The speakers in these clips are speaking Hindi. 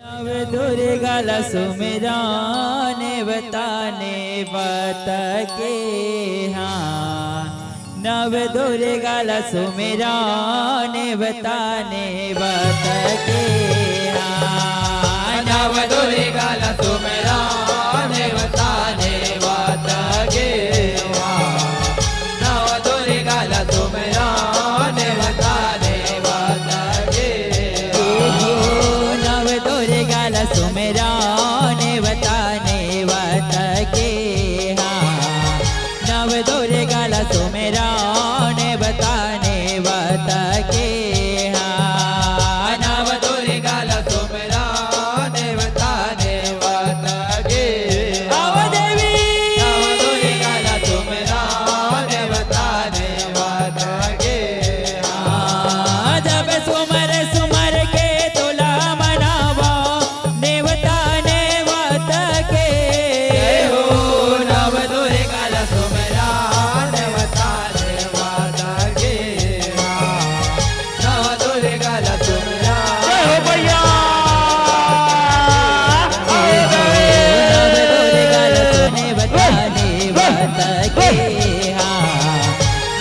नव दुर्गा सुमिरान बताने बत के हाँ नव दुर्गा सुमिरान बताने बत के हाँ नव दुर्गा सुमिरान बताने बत के हाँ नव दुर्गा सुमिरान बताने बत के नव दुर्गा सुमिरान बताने बत के हाँ नव दुर्गा सुमिरान बताने बत के हाँ नव दुर्गा सुमिरान बताने बत के आवा देवी नव दुर्गा सुमिरान बताने बत के जब सुमर सुमर के तुला मनावा नेवताने वत के हो नव दुर्गा सुमिरान बताने बत के नव दुर्गा सुमिरान नव दुर्गा सुने बताने वत के हाँ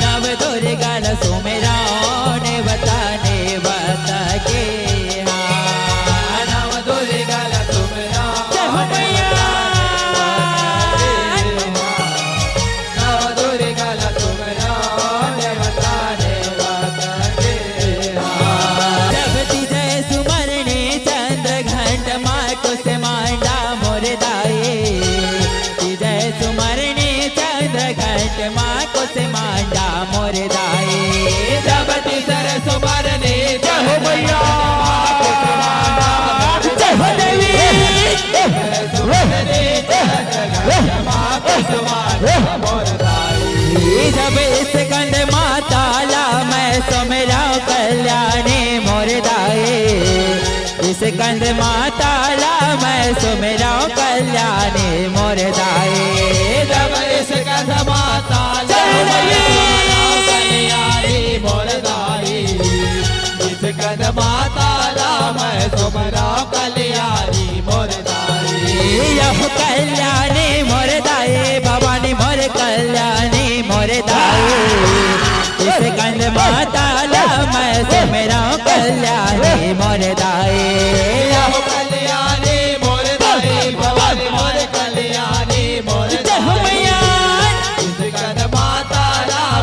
नव दुर्गा सुमिरान बताने वत के हाँ नव दुर्गा सुमिरान जय हो मैया नव दुर्गा सुमिरान बताने बत के जगति जय सुमरने चंद्र घंट माको से मांडा मोर दाए जय सुमरने चंद्र घंट माको से मांडा मोर दाए जबति सर सुमरने जय हो मैया जय हो देवी सुमरने जब इस कंध माताला मैं सुमिरा कल्याणी मोर दाए इस कंध माताला मैं सुमिरा कल्याणी मोर दाए जब इस कंध माता कल्याणी मोर दाई इस कंध माता मैं सुमरा कल्याणी मोर दाई यह कल्याणी मोर दाए भवानी मोर कल्याणी मोर दाए इस कंध माताला मैं सुमिरा कल्याणी मोर दाए यह कल्याणी मोर दाई भवानी मोर कल्याणी मोर जय हो मैया इस कंध माता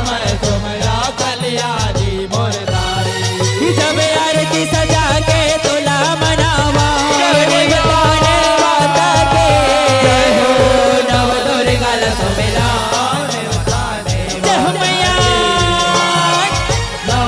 मैं सुमरा कल्याणी मोर दाई जब आरती सजा के तुला मनावा बताने वाता के हो नव दुर्गा सुमिरान जय हो मैया नव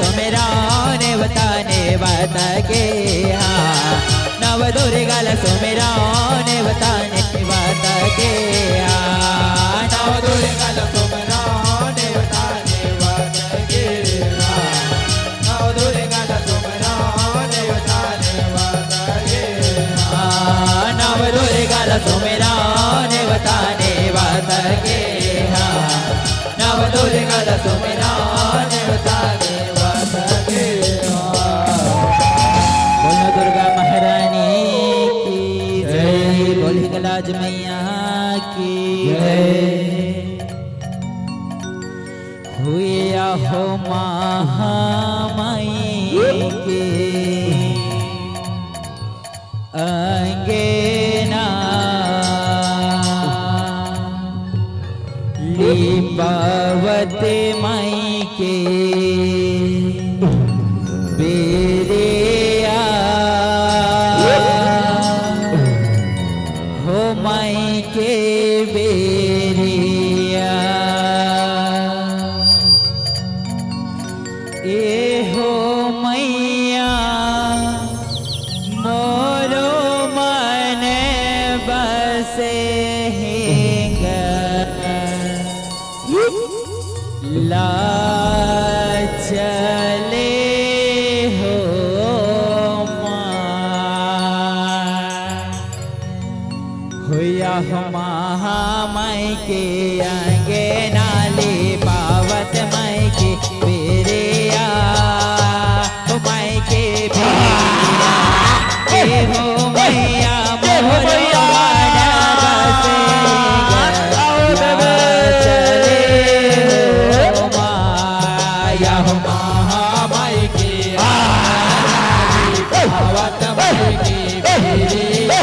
सुमिरान बताने बत के हाँ नव दुर्गा सुमिरान बताने बत के हाँ नव दुर्गा सुमिरान बताने बत के नव दुर्गा सुमिरान बताने बत के नव दुर्गा सुमिरान बताने बत के हाँ नव दुर्गा सुमिरान बताने बत के बोलो दुर्गा महारानी की जय बोल हिंगलाज मैया की जय हुए हो महामाई के अंगेना लिपावते माई के बेरिया हो माई के बेरिया ए हो मैया मोरो मन बसे हिंगा ला चले हो हुआ महामाई के आगे नाले पावत माई के बेरिया हो माई के बेरिया के हो मैया मोरो मन बसे चले हो माया हो महामाई की भावत माई की बेरिया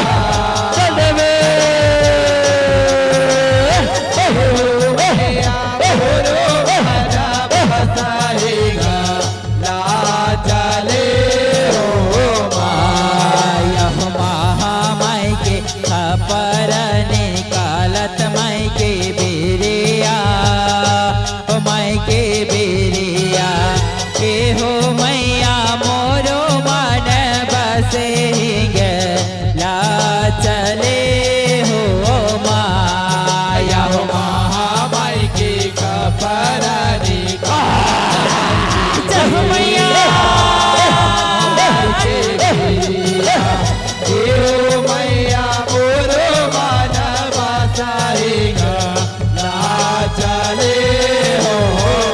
पर निकालत माई के बेरिया हो माई के बेरिया के हो मैया मोरो मन बसे ला चले हो माया हो महामाई की खबर जय हो मैया मैया मोरो मन बसाएगा ला चले हो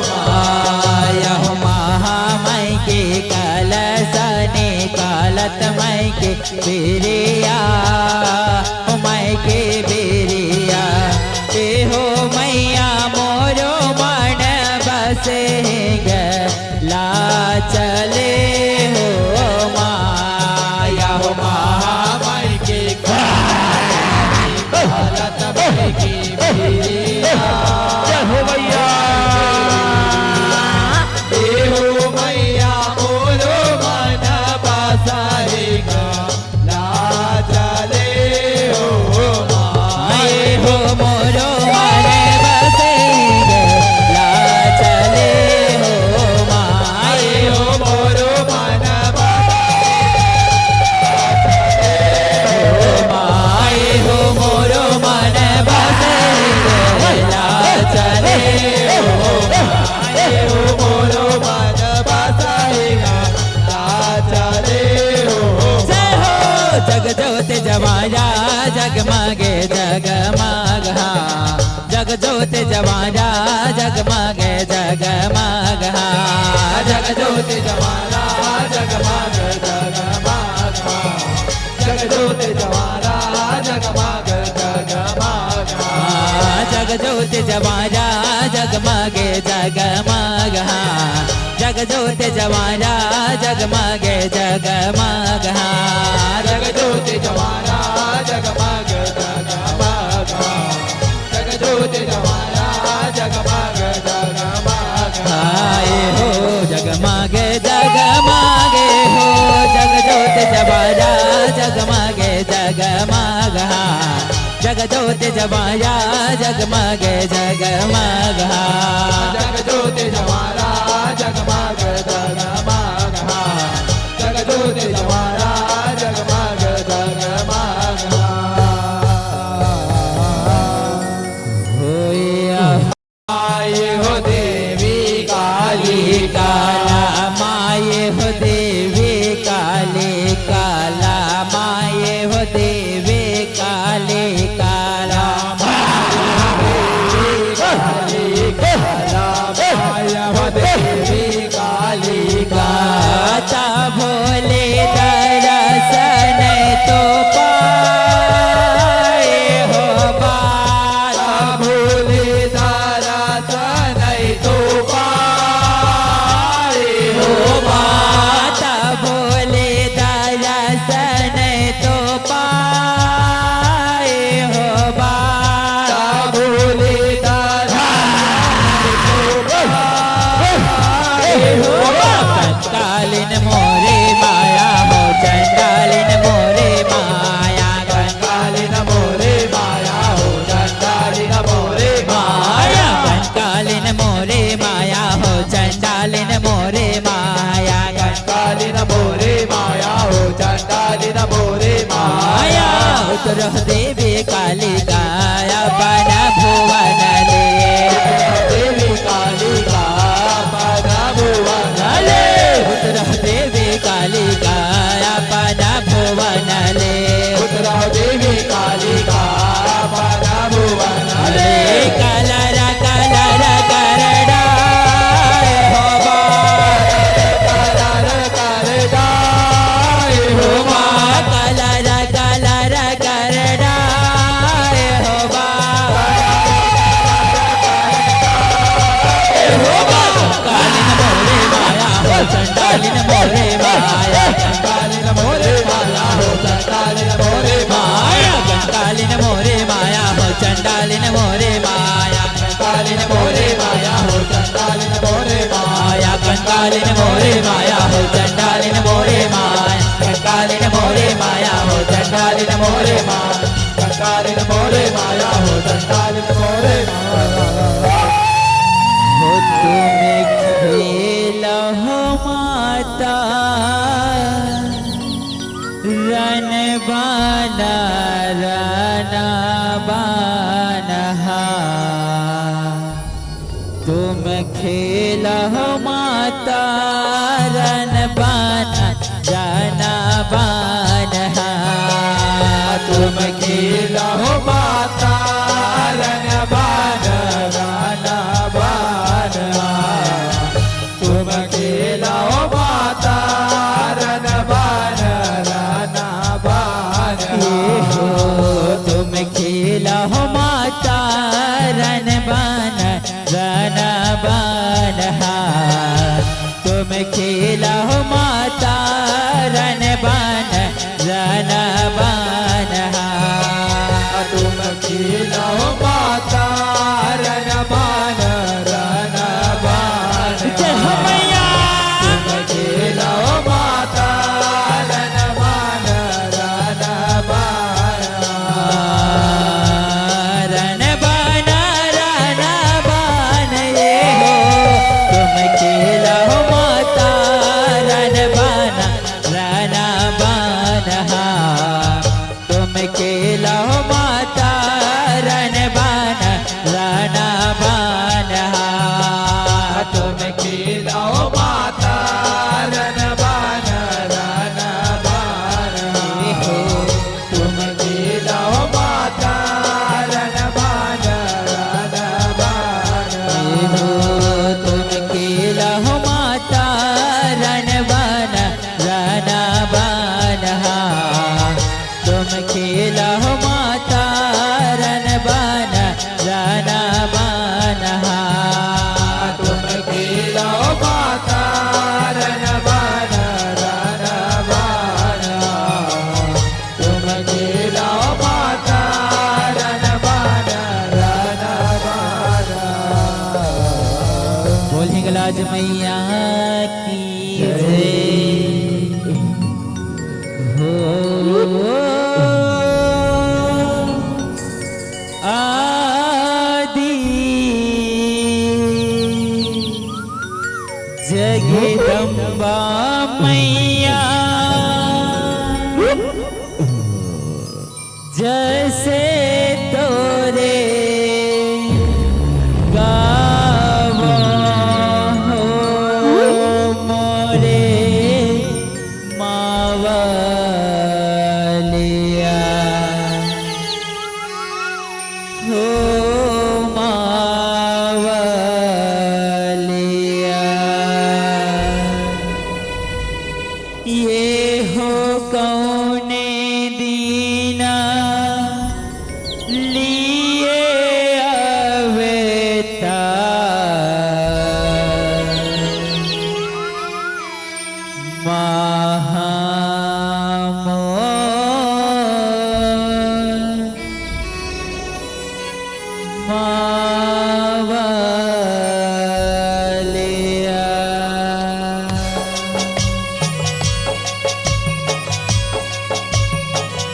माया हो महामाई के कलश निकालत माई के बेरिया हो माई के बेरिया के हो मैया मोरो मन बसे ला चले हो माया हो महामाई की हालत माई की बेरिया जय हो मैया देहो मैया मोरो मन बसाएगा ला चले हो आए हो मोरो मन बसे ला चले हो माए हो मोरो मन माए हो मोरो मन बसे ला चले हो माए हो मोरो मन बसाएगा ला चले हो जय हो जग ज्योति जमाया जगमगे जगमग हाँ जग ज्योति जमाया जगमगे जगमग हाँ जग ज्योति जवाला जगमग जगमग जग ज्योति जवाला जगमग जगमग जग ज्योति जमाया जगमगे जगमग हाँ जग ज्योति जमाया जगमगे जगमग हाँ जग ज्योति जवाला जगमग जगमग जग ज्योति जवाला जगमग जगमग आए हो जगमगे जगमगे हो जग ज्योति जमाया जगमगे जगमग हाँ जग ज्योति जमाया जगमगे जगमग हाँ जग ज्योति जवाला जगमग जगमग उतरह देवी कालिका अपन भुवन ले देवी कालिका अपन भुवन ले उतरह देवी कालिका अपन भुवन ले उतरह देवी कालिका अपन भुवन ले कलर कलर करड़ा हो बा कलर करड़ा हो बा कलर कलर करड़ा हो बा कालिन मोरे माया हो चंडालिन मोरे माया कालिन मोरे माया हो चंडालिन मोरे माया कालिन मोरे माया हो चंडालिन मोरे माया कालिन मोरे माया हो चंडालिन मोरे माया कालिन मोरे माया हो चंडालिन मोरे माया कालिन मोरे माया हो चंडालिन मोरे माया हो तुम्हें खेल हो माता रन बाना रना बानहा तुम खेल हो माता रन बाना रना बानहा तुम खेला हो माता रन बान राना बान तुम खेला हो माता रन बान राना बान हो तुम खेला हो माता रन बान रना बानहा तुम खेला हो माता रन बान रना बानहा तुम खेला हो माता रन बान राना बान जय हो मैया तुम खेला हो माता रन बान राना बान रन बाना रना बान ये हो तुम खेला हो माता रन बाना रना बानहा तुम खेला हो माता रन बाना रना बानहा तुम खेला हो माता रन बान राना बान हो तुम खेला हो माता रन बान राना बान हो तुम खेला हो माता रन बाना रना बानहा तुम खेला हो माता रन बाना रना बानहा तुम खेला हो माता रन बान राना बान तुम खेला हो माता रन बान राना बान बोल हिंगलाज मैया की जय हो आदि जगदम्बा मैया जैसे तोरे गावा हो मोरे मावलिया हो मावलिया ये हो कौने दीना लिए अवेता मावलिया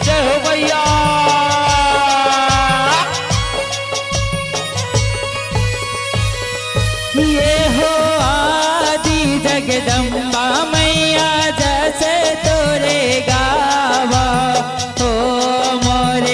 जय हो भैया ये हो आदि जगदम्बा मैया जैसे तोरे गावा हो मोरे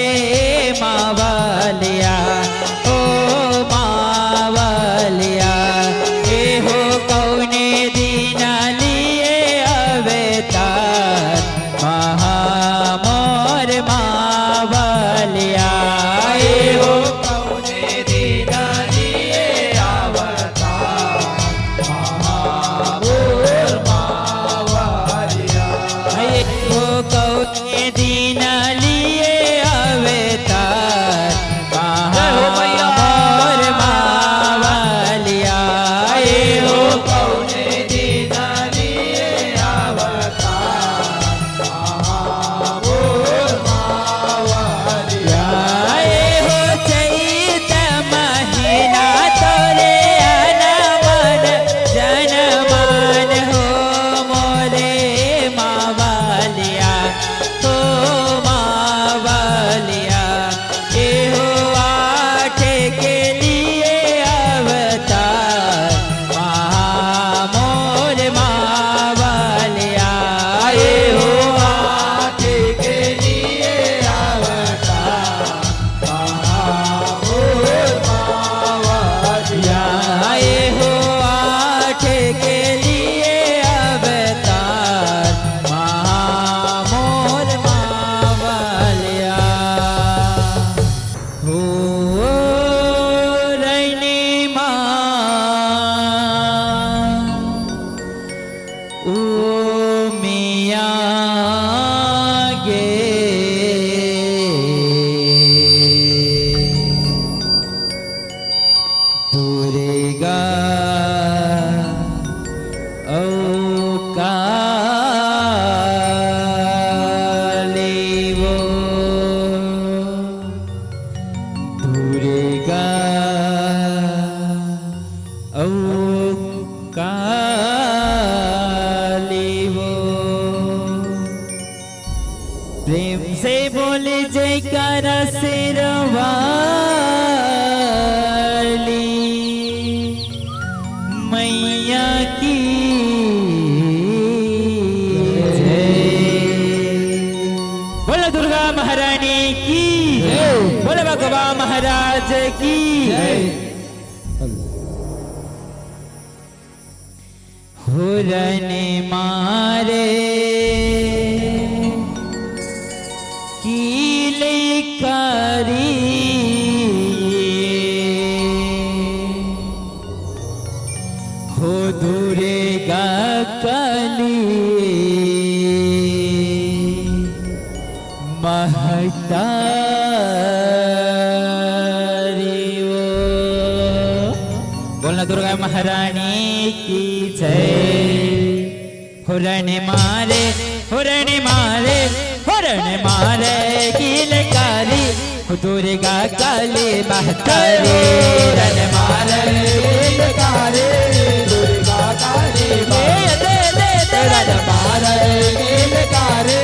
ओ मिया गे तुरेगा ओ कालेवो तुरेगा ओ कालेवो प्रेम से बोले जयकारा शेरवाली मैया की जय। बोलो दुर्गा महारानी की जय। बोलो भगवान महाराज की जय। हुरन मारे कीले कारी हो दुरेगा कली महतारी वो। बोलना दुर्गा महारानी की जय। हुरन मारे हुरन मारे हुरन मारे कीलकारी दुर्गा काली महतारी रन मारे कीलकारी दुर्गा काली रन मारे कीलकारी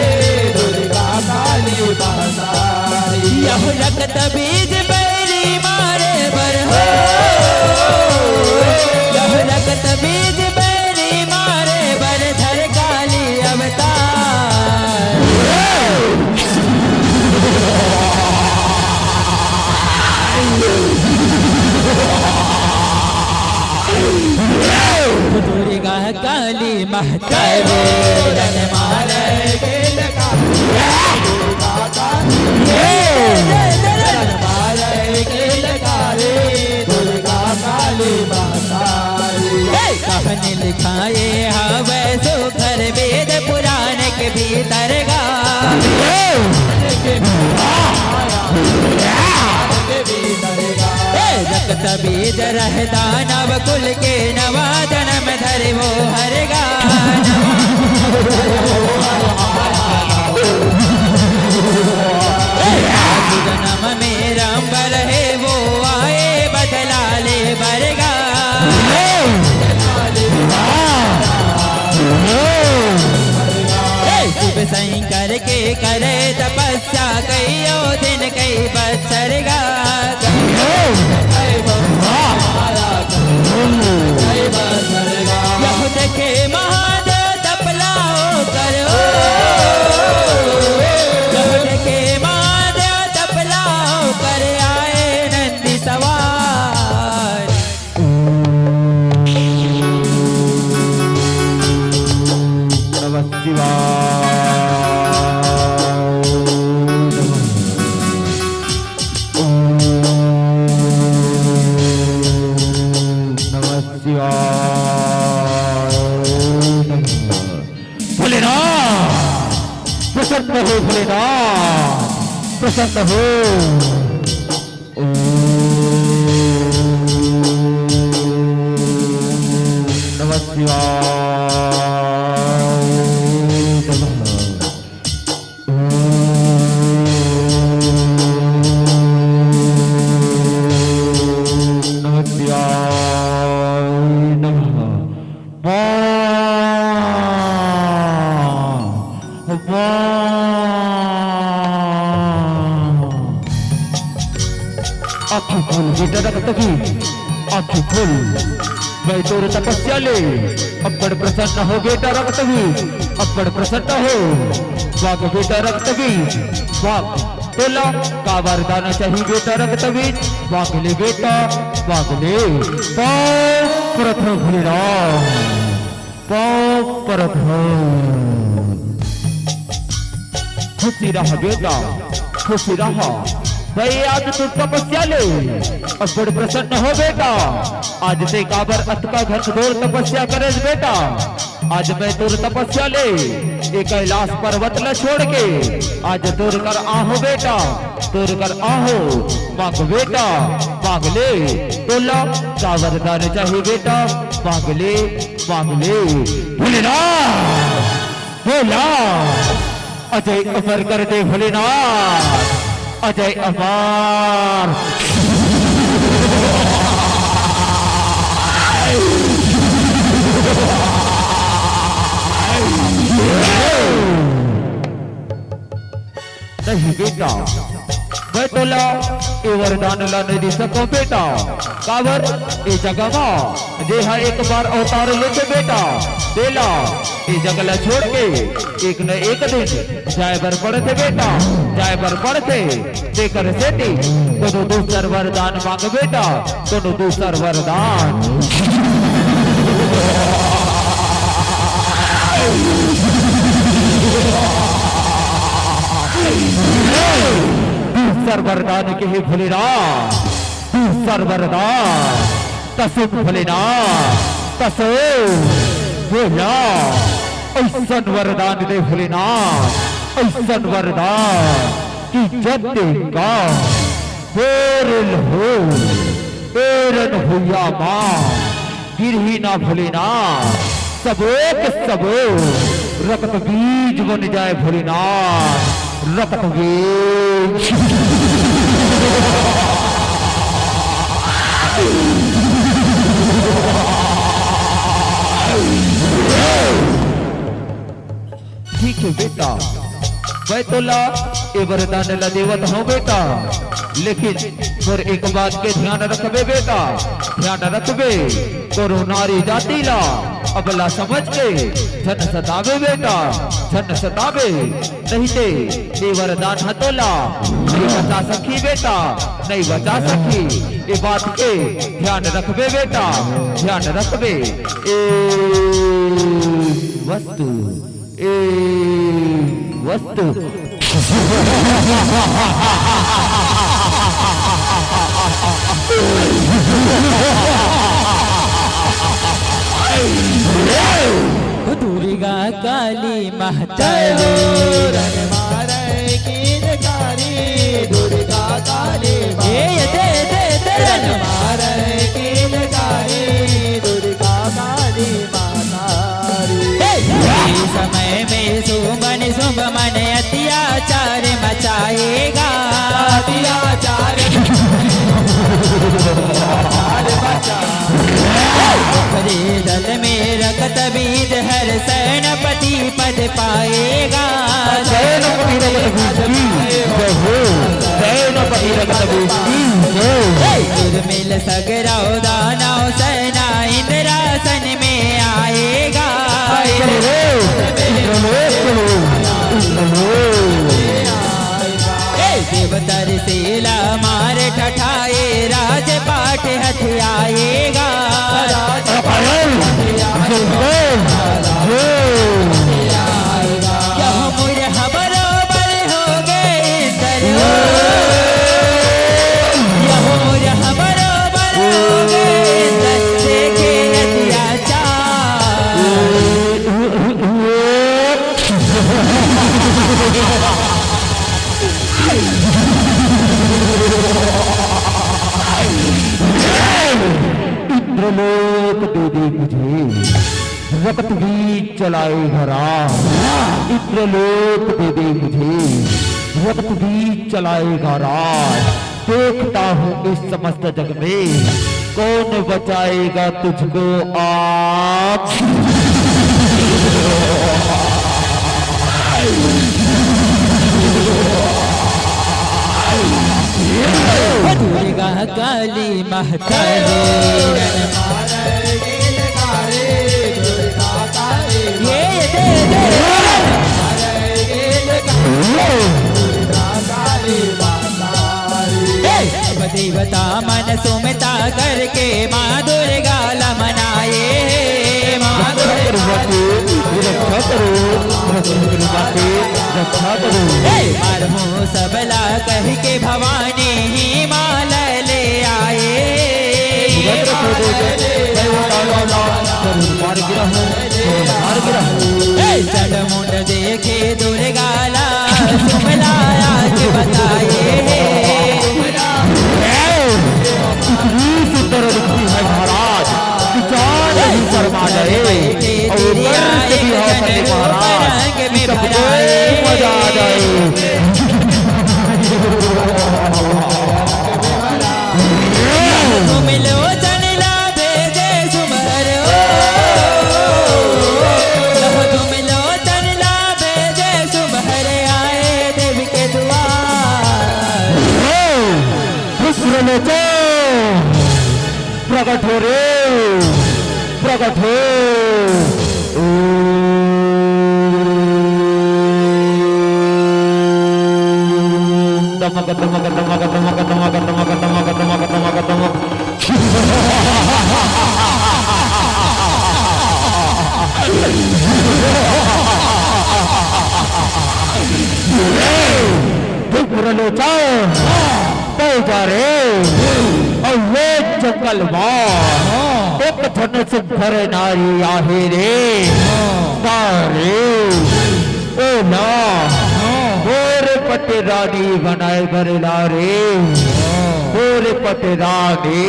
दुर्गा काली महतारी। यह रक्त बीज बैरी मारे बर हो यह रक्त बीज बैरी मारे बर धर काली अवतार। दुर्गा काली महतारी रन मारे कीलकारी दुर्गा काली रन मारे कीलकारी दुर्गा काली महतारी। कहानी लिखाए हवे सुखर वेद पुराण के भीतर गा रक्त बीज रहता नव कुल के नवा जन्म धरे वो हर गाना। जन्म में रामबर है वो आए बदला ले बरगा। शिव शंकर के करे तपस्या कईयों दिन कई बच्चर गा। यह देखे महादेव तपलाओ करो यह देखे महादेव तपलाओ कर आए नंदी सवार। नमः प्रसन्न हो भोलेनाथ प्रसन्न हो। नमः शिवाय नमः। नमः शिवाय नमः। आँखें खोल बेटा रक्तगी आँखें खोल मैं तोर तपस्या ले अब्बड़ प्रसन्न हो बेटा रक्तगी अब्बड़ प्रसन्न हो। वाग बेटा रक्तगी वाग तोला का वरदान चाहिए बेटा रक्तगी वाग ले बेटा वाग ले। पाँव प्रथम भूलिना पाँव प्रथम खुशी रहा बेटा खुशी रहा भाई आज तू तपस्या ले और बड़ प्रसन्न हो बेटा। आज से काबर अत का घन घोर तपस्या करे बेटा आज मैं तुर तपस्या ले ये कैलाश पर्वत न छोड़ के आज तुर कर आहो बेटा, तुर कर आहो। मांग बेटा मांग ले, तोला का वरदान चाहिए बेटा, मांग ले मांग ले। भोलेनाथ बोला अजय अमर कर दे भोलेनाथ, अजय अमर। नहीं बेटा मैं तोला ए वरदान ला नहीं दे सको बेटा, कावर ए जगह जे हा एक बार अवतार लेते बेटा देला ए जगह छोड़ के एक न एक दिन जाए बर पड़ते बेटा, जाए बर पड़ते देकर सेठी दोनों दूसर वरदान मांग बेटा, दोनों दूसर वरदान। दूसर वरदान के ही भोलेनाथ, दूसर वरदान तसु भोलेनाथ तसु बोला ऐसन वरदान दे भोलेनाथ, ऐसन वरदान कि जब का बेरल हो बेरन भैया माँ गिरही ना भोलेनाथ, सबो रक्त बीज बन जाए भोलेनाथ, रक्त बीज। ठीक है बेटा मैं तोला ए वरदान ला देवत हूँ बेटा, लेकिन फिर एक बात के ध्यान रखबे बेटा, ध्यान रखबे तोरो नारी जाति ला अबला समझ के झन सतावे बेटा, झन सतावे नहीं ते ये वरदान हतोला नहीं बचा सकी बेटा, नहीं बचा सकी। ये बात के ध्यान रखबे बेटा, ध्यान रखबे। ए वस्तु ए वस्तु दुर्गा काली महतारी रन मारे की जकारी, दुर्गा काली रन मारे की जकारी, दुर्गा काली महतारी। समय में सुमन शुभ मन अत्याचार मचाएगा, अत्याचार दल में रखत बीज हर सेनापति पद पाएगा, मिल सगराव दानव सेना इंद्रासन में आएगा, देवतर सेला मारे ठठाए राजपाट हथियाएगा, बरोबर हो गए बरोबर हो गए देखे इंद्रलोक दे दे मुझे रक्त भी चलाए घरा, इंद्रलोक दे दे मुझे रक्त भी चलाए घरा। देखता हूँ इस समस्त जग में कौन बचाएगा तुझको आज। दुर्गा काली महतारी ये दे देवता मन सुमिता करके माँ दुर्गा ला मनाए, माँ दुर्गा रक्षा करो, रक्षा करो। मारहूँ सबला कह के भवानी ही माल ले आए, मार गिरा हूँ मार देखे दुर्गा लाल सुमलाया के बताए इतनी सुंदर दिखती है महाराज कि जान नहीं शर्मा जाए और ऊपर से भी हौसले महाराज कि सबको मजा आ जाए। तुम लोचन ला भेजे सुमर तुम लोचन ला भेजे सुमर आए देव के द्वार प्रकट हो रे प्रकट हो दमक दमक दमक दमक दमक दमक दमक दमक दमक दमक जा रे और ये जंगल मां एक धनुष भरे नारी आहे रे सारे ओ ना गोरे पटे रानी बनाए भरे लारे गोरे पटे रानी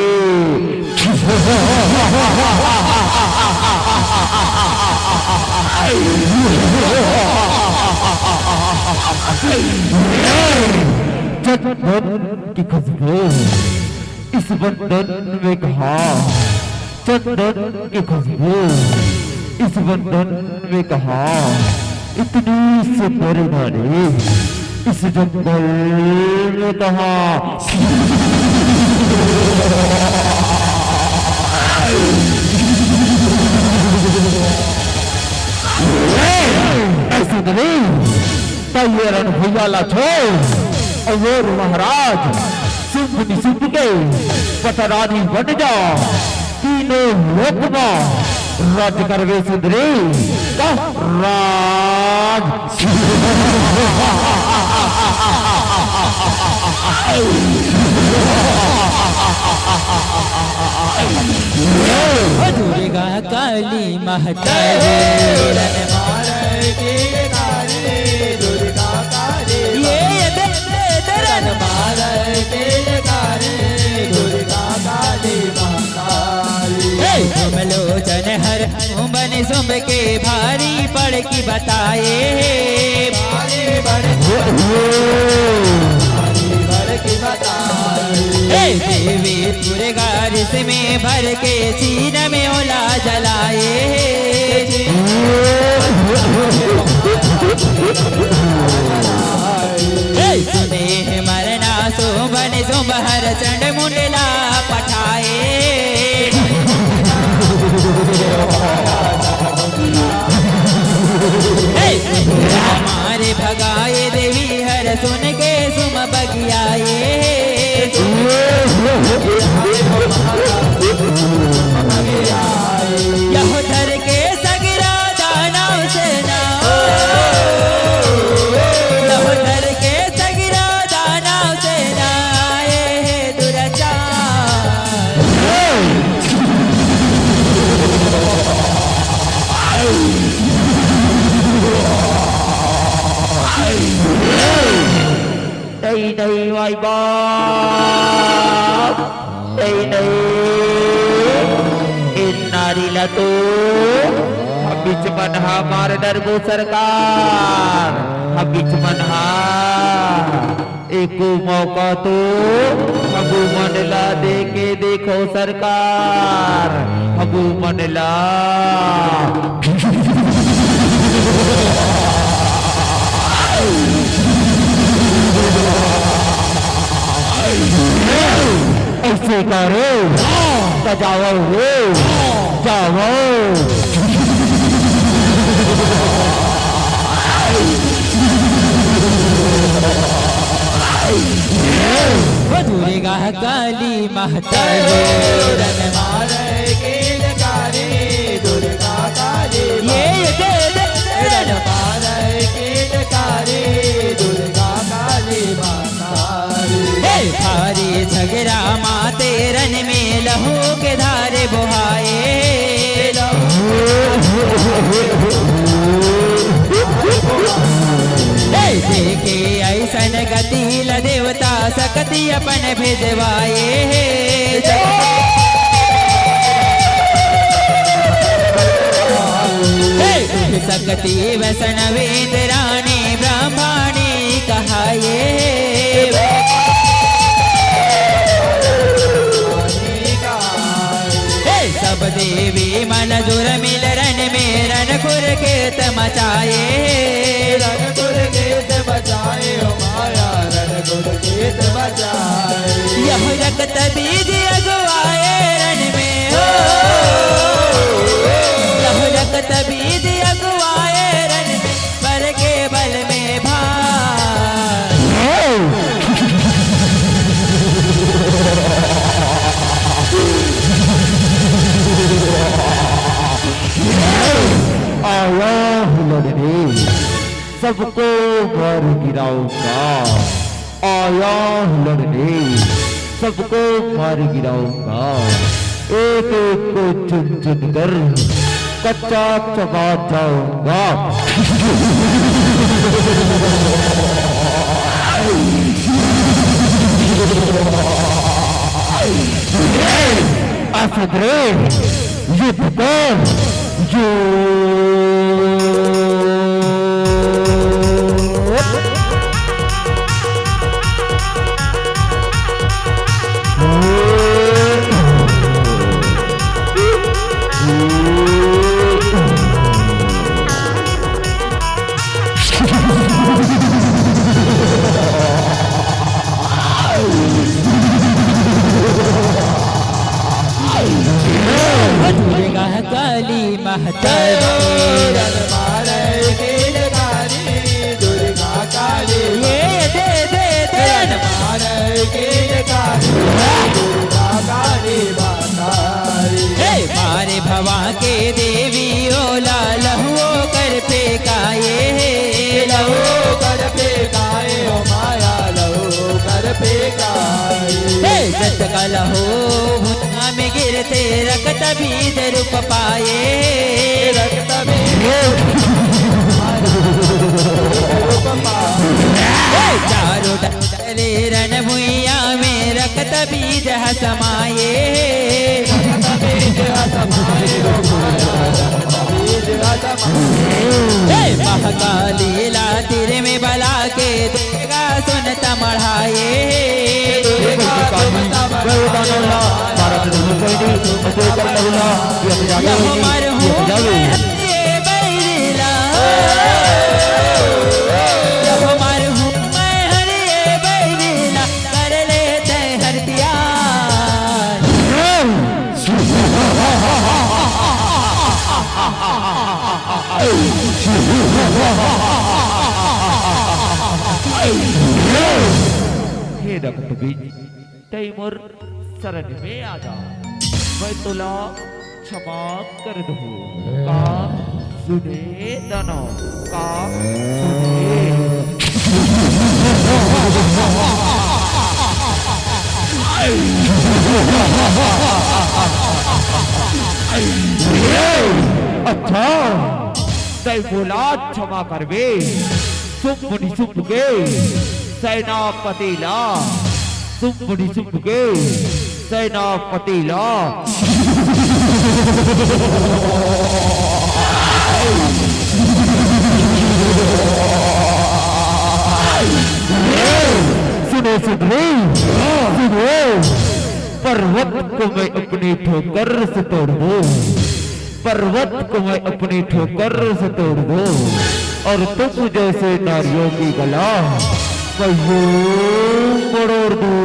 चंदन की खुशबू इस बंधन में कहा चंदन की खुशबू इस बंधन में कहा इतनी सुंदर नारी इस जंगल में कहा सुंदरी तैयार भैया छोड़ और महाराज शुभ निशुभ के पटरानी बन जा तीनों लोक में राज करवे सुंदरी का राज दुर्गा काली माता तुम लोचन हर बन सुम के भारी पड़ की बताए देवी पूरे गारिस में भर के सीन में ओला जलाए सुने मरना सोबन सुबहर चंड मुंडला पठाए हमारे भगाए देवी हर सुन के सुम बगियाए यह धर के सगरा दानव सेना यह धर के सगरा दानव सेना आए दुराचार नहीं नहीं माई बाप नहीं इन नारी ला तो हम बीच मनहा मार डरबो सरकार हम बीच मनहा एको मौका तो हबू मनला दे के देखो सरकार हबू मनला ऐसे करो बजाओ हो जाओ दुर्गा काली माता दुर्गा काली ये दुर्गा काली भारी झगड़ा माते रन में लहू के धारे बुहाए देखे ऐसन गति ल देवता सकती अपन भेजवाए सकती वैष्णवी इंद्राणी ब्रह्माणी कहाए सब देवी मन जुर मिल रन में रणपुर के मचाए रणपुर केत बचाए ओ माया रणपुर केत बचाए यह रक्त बीज अगवाए रण में हो यह रक्त बीज अगवाए रण में पर के बल में भार आया हूँ लड़ने सबको मार गिराऊंगा आया हूँ लड़ने सबको मार गिराऊंगा एक एक को चुन चुन कर कच्चा चबा जाऊंगा असदरे युद्ध कर जो काली महता दुर्गा काली ये दे दे दे दुर्गा काली मारे भवा के देवी ओला लहुओ कर पे काए लहू कर पे गाए ओ माया लहू कर पे गाए जत का लहो भुना में गिरते रक्त बीज रूप पाए रक्त में चारों डले रण भुइया में रक्त बीज समाये महाकाली लातिर में बला के देगा सुनता मढ़ाए हमार हूँ मैं हरिए बैरीला कर लेते हरतियार हे रक्त बीज तैमूर शरण में आ जा मैं तुला क्षमा कर दूँ का सुने दनो का अच्छा तैमूला क्षमा करवे सुमुनि सुप के सेनापति ला सुमुनि सुप के सेनापति ला सुनो सुनो सुनो पर्वत को मैं अपनी ठोकर से तोड़ दूं पर्वत को मैं अपनी ठोकर से तोड़ दूं और तुम जैसे नारियों की गला मैं यूं मरोड़ दूं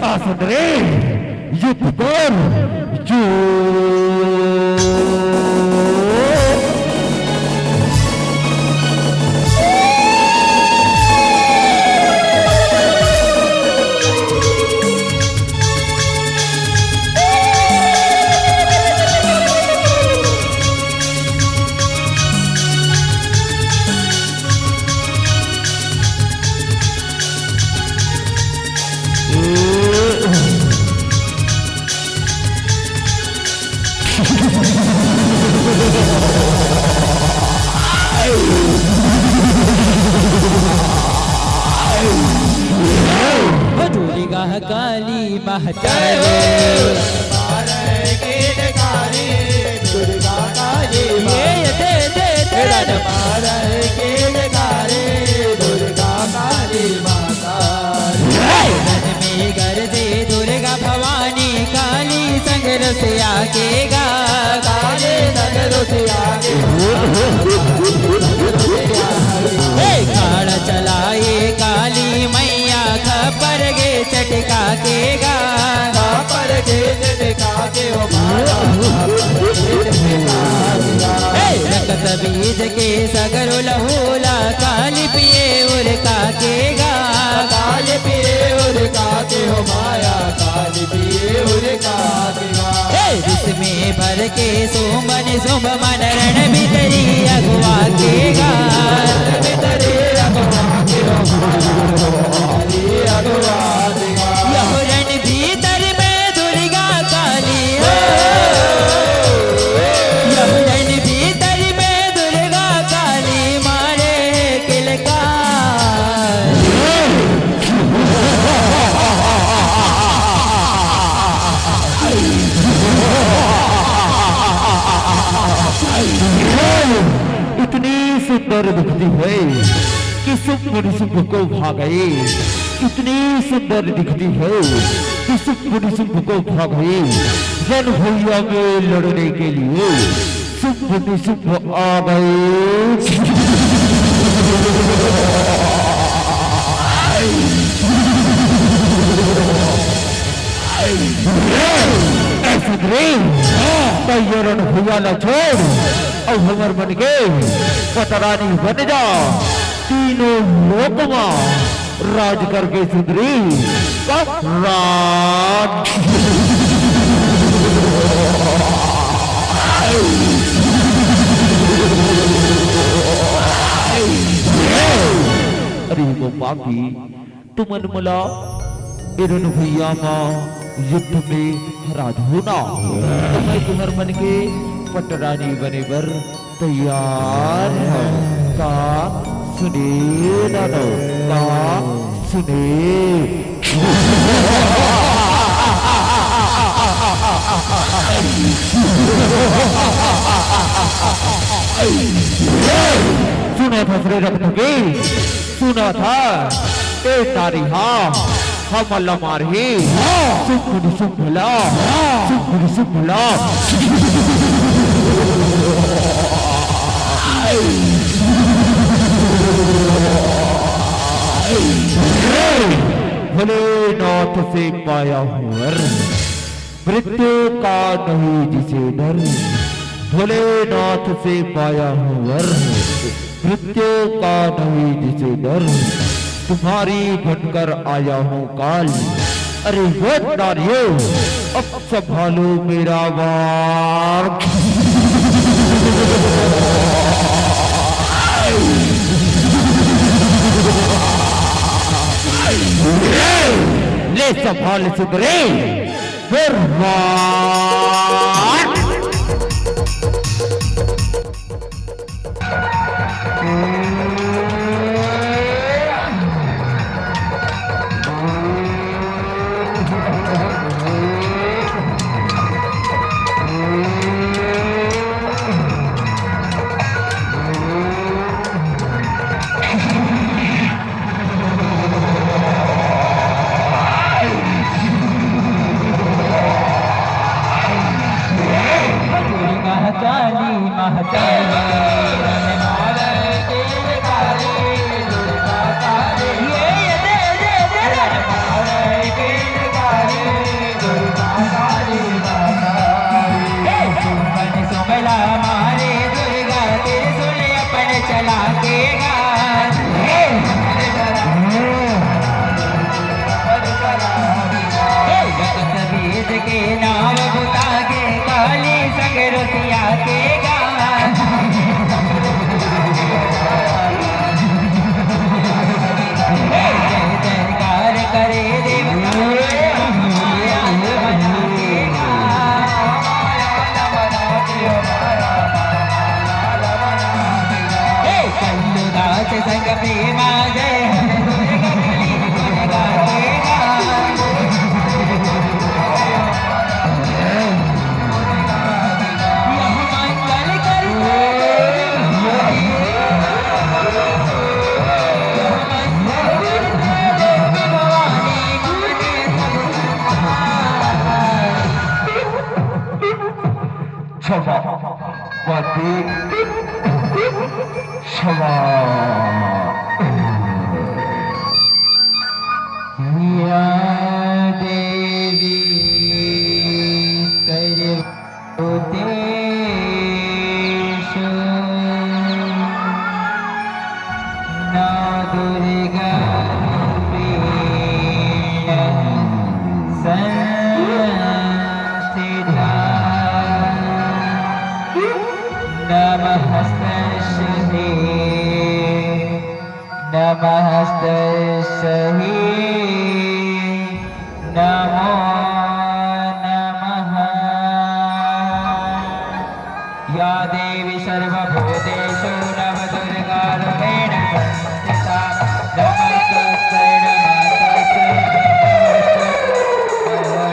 आसुदरे युद्ध कर जो काली जय महचारे हो दरबार की जयकारी दुर्गा काली ये दे दे दे दरबार की जयकारी दुर्गा काली माता रन में गरजे दुर्गा भवानी काली संग रसिया के गा काली नगर से आगे खाड़ा चलाए काली मैया खपर गे चटका के गा पर गेट दिखा के हो मारा रकत बीज के सगर लहूला काली पिए उरका के गा काली पिए उनका के हो माया काली पिए उनका जिसमें भर के सोमन शुभ मन रण भीतरी अगुआ के गा यह रण भीतर में दुर्गा काली हो यह रण भीतर में दुर्गा काली मारे किलकार इतनी सुंदर दिखती है कि सुख सुख को भागे। इतनी सुंदर दिखती है कि सुख को भागे। जन भैया में लड़ने के लिए सुख आ गए। तैयार भैया न छोड़ अब हमर मन के पटरानी बन जा। तीनों लोक राज करके सुधरी राज। अरे वो पापी तुमन मला इरन भैया युद्ध में हरा धोना। तो मैं तुम्हार मन के पटरानी बने बर तैयार है। का सुने दादो का सुने। सुना था श्री रत्न की सुना था ए नारी हम अल्लाह मारे सुखला भोलेनाथ से पाया हूँ वर मृत्यु का नहीं जिसे डर। भोलेनाथ से पाया हूँ वर मृत्यु का नहीं जिसे डर। तुम्हारी बनकर आया हूँ काल। अरे वो नारियो अब संभालो मेरा वार। ले संभाल सुधरे फिर वार। क्षमावती क्षमा या देवी सर्वभूतेषु न दुर्गा संस्थिता नमस्तस्यै नमो नमः या देवी सर्वभूतेषु नवदुर्गा रूपेण संस्थिता नमस्तस्यै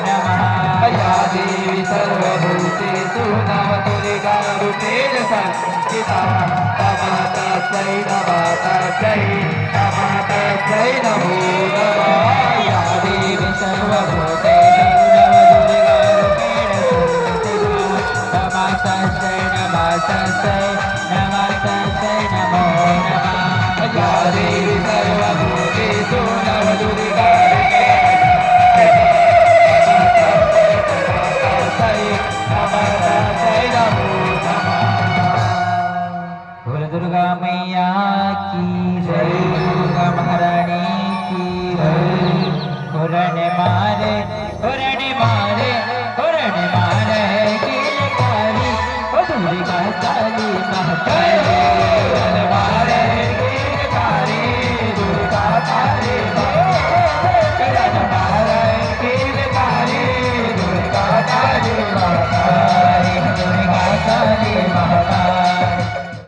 नमः या देवी सर्वभूतेषु नवदुर्गा रूपेण संस्थिता नमस्तस्यै नमो नमः या देवी सर्वभूतेषु नवदुर्गा रूपेण संस्थिता नमस्तस्यै नमो नमः या देवी सर्वभूतेषु नवदुर्गा दुर्गा मैया की जय, दुर्गा महारानी की जय, पुराने मारे